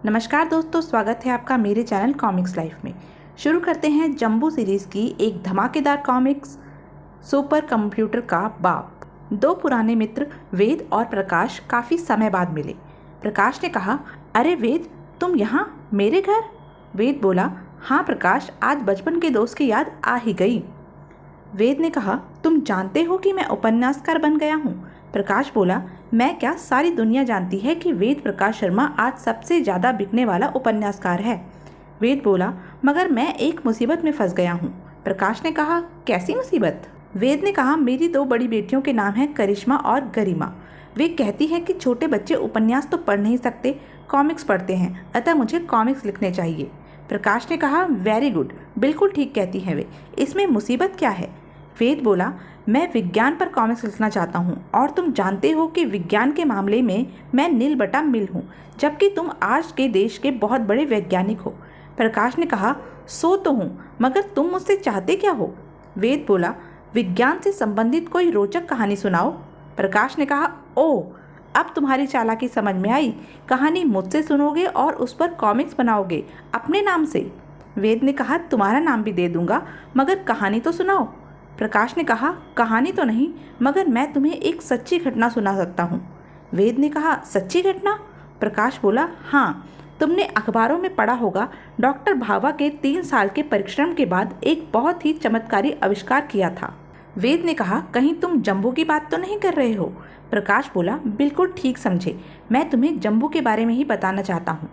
नमस्कार दोस्तों, स्वागत है आपका मेरे चैनल कॉमिक्स लाइफ में। शुरू करते हैं जंबू सीरीज़ की एक धमाकेदार कॉमिक्स सुपर कंप्यूटर का बाप। दो पुराने मित्र वेद और प्रकाश काफ़ी समय बाद मिले। प्रकाश ने कहा, अरे वेद, तुम यहाँ मेरे घर? वेद बोला, हाँ प्रकाश, आज बचपन के दोस्त की याद आ ही गई। वेद ने कहा, तुम जानते हो कि मैं उपन्यासकार बन गया हूँ? प्रकाश बोला, मैं क्या, सारी दुनिया जानती है कि वेद प्रकाश शर्मा आज सबसे ज़्यादा बिकने वाला उपन्यासकार है। वेद बोला, मगर मैं एक मुसीबत में फंस गया हूँ। प्रकाश ने कहा, कैसी मुसीबत? वेद ने कहा, मेरी दो बड़ी बेटियों के नाम हैं करिश्मा और गरिमा। वे कहती हैं कि छोटे बच्चे उपन्यास तो पढ़ नहीं सकते, कॉमिक्स पढ़ते हैं, अतः मुझे कॉमिक्स लिखने चाहिए। प्रकाश ने कहा, वेरी गुड, बिल्कुल ठीक कहती हैं वे, इसमें मुसीबत क्या है? वेद बोला, मैं विज्ञान पर कॉमिक्स लिखना चाहता हूँ और तुम जानते हो कि विज्ञान के मामले में मैं नील बटा मिल हूँ, जबकि तुम आज के देश के बहुत बड़े वैज्ञानिक हो। प्रकाश ने कहा, सो तो हूँ, मगर तुम मुझसे चाहते क्या हो? वेद बोला, विज्ञान से संबंधित कोई रोचक कहानी सुनाओ। प्रकाश ने कहा, ओह, अब तुम्हारी चालाकी समझ में आई। कहानी मुझसे सुनोगे और उस पर कॉमिक्स बनाओगे अपने नाम से। वेद ने कहा, तुम्हारा नाम भी दे दूंगा, मगर कहानी तो सुनाओ। प्रकाश ने कहा, कहानी तो नहीं, मगर मैं तुम्हें एक सच्ची घटना सुना सकता हूँ। वेद ने कहा, सच्ची घटना? प्रकाश बोला, हाँ, तुमने अखबारों में पढ़ा होगा, डॉक्टर भाभा के 3 साल के परिश्रम के बाद एक बहुत ही चमत्कारी आविष्कार किया था। वेद ने कहा, कहीं तुम जंबू की बात तो नहीं कर रहे हो? प्रकाश बोला, बिल्कुल ठीक समझे, मैं तुम्हें जंबू के बारे में ही बताना चाहता हूँ।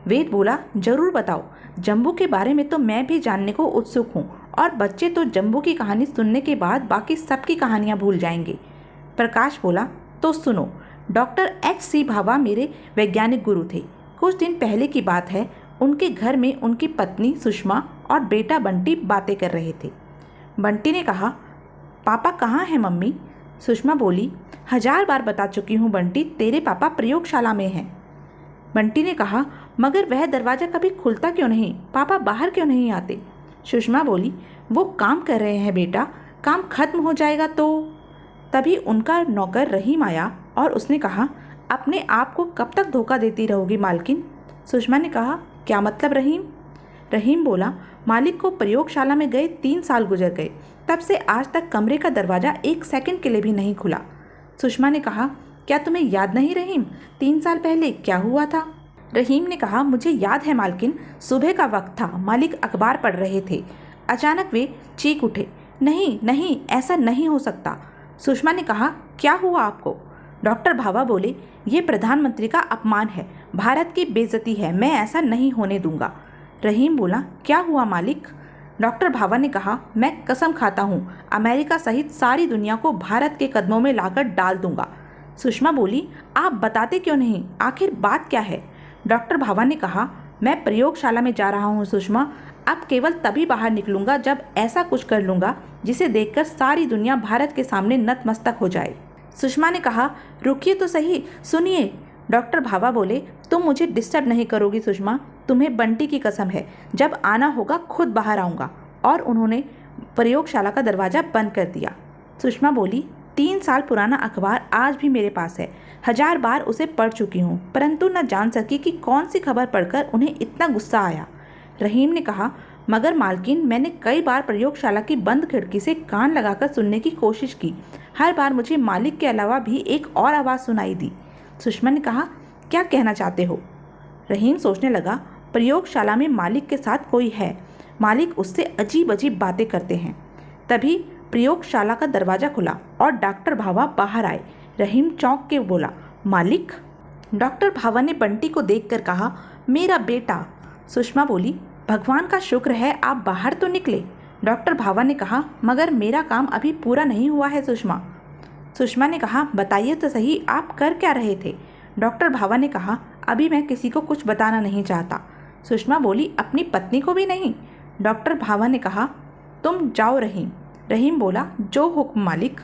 वेद बोला, जरूर बताओ, जंबू के बारे में तो मैं भी जानने को उत्सुक हूँ, और बच्चे तो जंबू की कहानी सुनने के बाद बाकी सबकी कहानियाँ भूल जाएंगे। प्रकाश बोला, तो सुनो, डॉक्टर H.C. भाभा मेरे वैज्ञानिक गुरु थे। कुछ दिन पहले की बात है, उनके घर में उनकी पत्नी सुषमा और बेटा बंटी बातें कर रहे थे। बंटी ने कहा, पापा कहाँ हैं मम्मी? सुषमा बोली, 1000 बार बता चुकी हूँ बंटी, तेरे पापा प्रयोगशाला में हैं। बंटी ने कहा, मगर वह दरवाज़ा कभी खुलता क्यों नहीं? पापा बाहर क्यों नहीं आते? सुषमा बोली, वो काम कर रहे हैं बेटा, काम खत्म हो जाएगा तो। तभी उनका नौकर रहीम आया और उसने कहा, अपने आप को कब तक धोखा देती रहोगी मालकिन? सुषमा ने कहा, क्या मतलब रहीम? रहीम बोला, मालिक को प्रयोगशाला में गए 3 साल गुजर गए, तब से आज तक कमरे का दरवाज़ा 1 सेकंड के लिए भी नहीं खुला। सुषमा ने कहा, क्या तुम्हें याद नहीं रहीम, 3 साल पहले क्या हुआ था? रहीम ने कहा, मुझे याद है मालकिन, सुबह का वक्त था, मालिक अखबार पढ़ रहे थे, अचानक वे चीख उठे, नहीं नहीं, ऐसा नहीं हो सकता। सुषमा ने कहा, क्या हुआ आपको? डॉक्टर भाभा बोले, ये प्रधानमंत्री का अपमान है, भारत की बेइज्जती है, मैं ऐसा नहीं होने दूंगा। रहीम बोला, क्या हुआ मालिक? डॉक्टर भाभा ने कहा, मैं कसम खाता हूँ, अमेरिका सहित सारी दुनिया को भारत के कदमों में लाकर डाल दूंगा। सुषमा बोली, आप बताते क्यों नहीं, आखिर बात क्या है? डॉक्टर भाभा ने कहा, मैं प्रयोगशाला में जा रहा हूँ सुषमा, अब केवल तभी बाहर निकलूंगा जब ऐसा कुछ कर लूँगा जिसे देखकर सारी दुनिया भारत के सामने नतमस्तक हो जाए। सुषमा ने कहा, रुकिए तो सही, सुनिए। डॉक्टर भाभा बोले, तुम मुझे डिस्टर्ब नहीं करोगी सुषमा, तुम्हें बंटी की कसम है, जब आना होगा खुद बाहर आऊँगा। और उन्होंने प्रयोगशाला का दरवाज़ा बंद कर दिया। सुषमा बोली, 3 साल पुराना अखबार आज भी मेरे पास है, 1000 बार उसे पढ़ चुकी हूँ, परंतु न जान सकी कि कौन सी खबर पढ़कर उन्हें इतना गुस्सा आया। रहीम ने कहा, मगर मालकिन, मैंने कई बार प्रयोगशाला की बंद खिड़की से कान लगाकर सुनने की कोशिश की, हर बार मुझे मालिक के अलावा भी एक और आवाज़ सुनाई दी। सुषमा ने कहा, क्या कहना चाहते हो? रहीम सोचने लगा, प्रयोगशाला में मालिक के साथ कोई है, मालिक उससे अजीब अजीब बातें करते हैं। तभी प्रयोगशाला का दरवाज़ा खुला और डॉक्टर भाभा बाहर आए। रहीम चौंक के बोला, मालिक? डॉक्टर भाभा ने बंटी को देखकर कहा, मेरा बेटा। सुषमा बोली, भगवान का शुक्र है आप बाहर तो निकले। डॉक्टर भाभा ने कहा, मगर मेरा काम अभी पूरा नहीं हुआ है सुषमा। सुषमा ने कहा, बताइए तो सही, आप कर क्या रहे थे? डॉक्टर भाभा ने कहा, अभी मैं किसी को कुछ बताना नहीं चाहता। सुषमा बोली, अपनी पत्नी को भी नहीं? डॉक्टर भाभा ने कहा, तुम जाओ रहीम। रहीम बोला, जो हुक्म मालिक।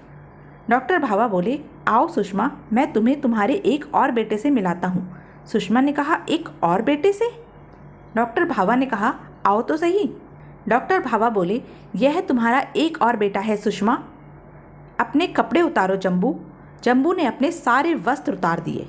डॉक्टर भाभा बोले, आओ सुषमा, मैं तुम्हें तुम्हारे एक और बेटे से मिलाता हूँ। सुषमा ने कहा, एक और बेटे से? डॉक्टर भाभा ने कहा, आओ तो सही। डॉक्टर भाभा बोले, यह तुम्हारा एक और बेटा है सुषमा। अपने कपड़े उतारो जंबू। जंबू ने अपने सारे वस्त्र उतार दिए।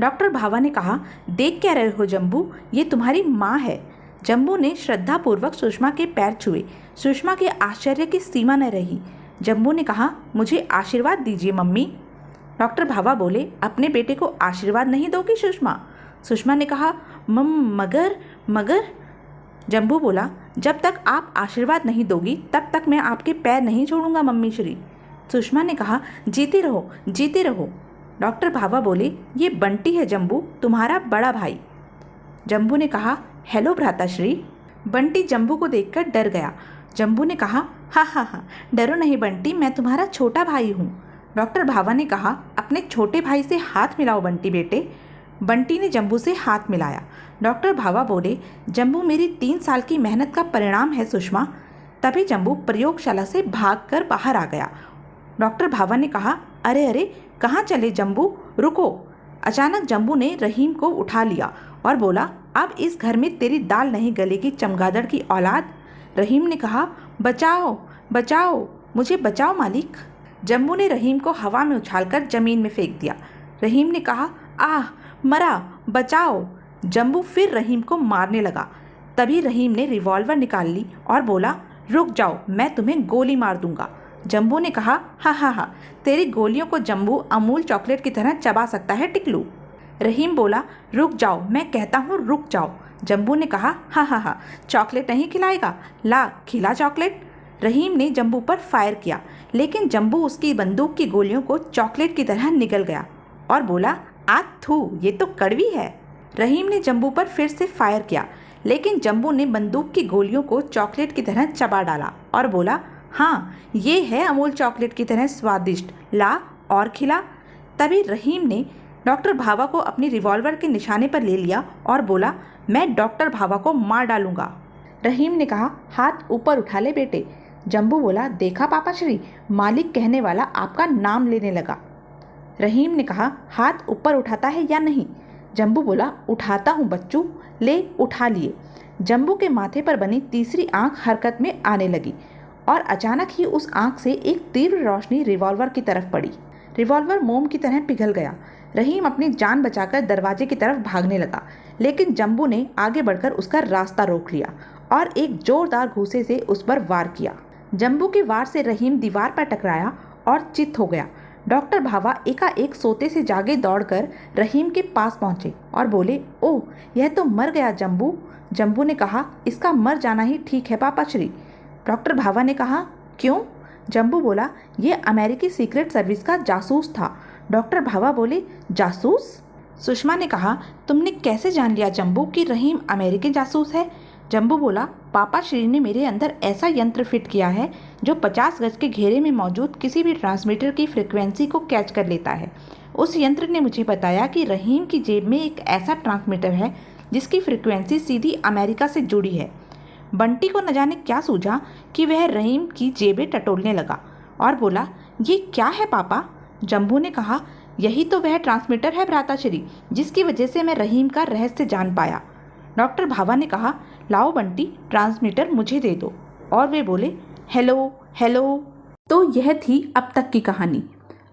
डॉक्टर भावा ने कहा, देख क्या रहे हो जम्बू, ये तुम्हारी माँ है। जम्बू ने श्रद्धापूर्वक सुषमा के पैर छुए। सुषमा के आश्चर्य की सीमा न रही। जम्बू ने कहा, मुझे आशीर्वाद दीजिए मम्मी। डॉक्टर भावा बोले, अपने बेटे को आशीर्वाद नहीं दोगी सुषमा? सुषमा ने कहा, मगर। जम्बू बोला, जब तक आप आशीर्वाद नहीं दोगी तब तक मैं आपके पैर नहीं छोड़ूंगा मम्मी श्री। सुषमा ने कहा, जीते रहो। डॉक्टर भावा बोले, ये बंटी है जम्बू, तुम्हारा बड़ा भाई। जम्बू ने कहा, हेलो भ्राताश्री। बंटी जम्बू को देखकर डर गया। जम्बू ने कहा, हाँ, डरो नहीं बंटी, मैं तुम्हारा छोटा भाई हूँ। डॉक्टर भावा ने कहा, अपने छोटे भाई से हाथ मिलाओ बंटी बेटे। बंटी ने जम्बू से हाथ मिलाया। डॉक्टर भावा बोले, जम्बू मेरी 3 साल की मेहनत का परिणाम है सुषमा। तभी जम्बू प्रयोगशाला से भागकर बाहर आ गया। डॉक्टर भावा ने कहा, अरे कहाँ चले जम्बू, रुको। अचानक जम्बू ने रहीम को उठा लिया और बोला, अब इस घर में तेरी दाल नहीं गलेगी चमगादड़ की औलाद। रहीम ने कहा, बचाओ, मुझे बचाओ मालिक। जम्बू ने रहीम को हवा में उछालकर जमीन में फेंक दिया। रहीम ने कहा, आह, मरा, बचाओ। जम्बू फिर रहीम को मारने लगा। तभी रहीम ने रिवॉल्वर निकाल ली और बोला, रुक जाओ, मैं तुम्हें गोली मार दूंगा। जम्बू ने कहा, हाँ, तेरी गोलियों को जम्बू अमूल चॉकलेट की तरह चबा सकता है टिकलू। रहीम बोला, रुक जाओ, मैं कहता हूँ रुक जाओ। जम्बू ने कहा, हाँ, चॉकलेट नहीं खिलाएगा, ला खिला चॉकलेट। रहीम ने जम्बू पर फायर किया, लेकिन जम्बू उसकी बंदूक की गोलियों को चॉकलेट की तरह निगल गया और बोला, थू, ये तो कड़वी है। रहीम ने जम्बू पर फिर से फायर किया, लेकिन जम्बू ने बंदूक की गोलियों को चॉकलेट की तरह चबा डाला और बोला, हाँ, ये है अमूल चॉकलेट की तरह स्वादिष्ट, ला और खिला। तभी रहीम ने डॉक्टर भावा को अपनी रिवॉल्वर के निशाने पर ले लिया और बोला, मैं डॉक्टर भावा को मार डालूंगा। रहीम ने कहा, हाथ ऊपर उठा ले बेटे। जम्बू बोला, देखा पापा श्री, मालिक कहने वाला आपका नाम लेने लगा। रहीम ने कहा, हाथ ऊपर उठाता है या नहीं? जम्बू बोला, उठाता हूँ बच्चू, ले उठा लिए। जम्बू के माथे पर बनी तीसरी आंख हरकत में आने लगी और अचानक ही उस आंख से एक तीव्र रोशनी रिवॉल्वर की तरफ पड़ी। रिवॉल्वर मोम की तरह पिघल गया। रहीम अपनी जान बचाकर दरवाजे की तरफ भागने लगा, लेकिन जम्बू ने आगे बढ़कर उसका रास्ता रोक लिया और एक जोरदार घूंसे से उस पर वार किया। जम्बू के वार से रहीम दीवार पर टकराया और चित हो गया। डॉक्टर भावा एकाएक सोते से जागे दौड़कर रहीम के पास पहुंचे और बोले, ओह, यह तो मर गया जम्बू। जम्बू ने कहा, इसका मर जाना ही ठीक है पापा श्री। डॉक्टर भावा ने कहा, क्यों? जम्बू बोला, ये अमेरिकी सीक्रेट सर्विस का जासूस था। डॉक्टर भावा बोले, जासूस? सुषमा ने कहा, तुमने कैसे जान लिया जम्बू कि रहीम अमेरिकी जासूस है? जम्बू बोला, पापा श्री ने मेरे अंदर ऐसा यंत्र फिट किया है जो 50 गज के घेरे में मौजूद किसी भी ट्रांसमीटर की फ्रिक्वेंसी को कैच कर लेता है। उस यंत्र ने मुझे बताया कि रहीम की जेब में एक ऐसा ट्रांसमीटर है जिसकी फ्रिक्वेंसी सीधी अमेरिका से जुड़ी है। बंटी को न जाने क्या सूझा कि वह रहीम की जेबें टटोलने लगा और बोला, ये क्या है पापा? जम्बू ने कहा, यही तो वह ट्रांसमीटर है भ्राताश्री, जिसकी वजह से मैं रहीम का रहस्य जान पाया। डॉक्टर भावा ने कहा, लाओ बंटी, ट्रांसमीटर मुझे दे दो। और वे बोले, हेलो। तो यह थी अब तक की कहानी।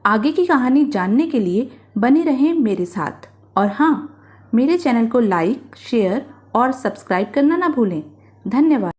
आगे की कहानी जानने के लिए बने रहें मेरे साथ। और हाँ, मेरे चैनल को लाइक, शेयर और सब्सक्राइब करना ना भूलें। धन्यवाद।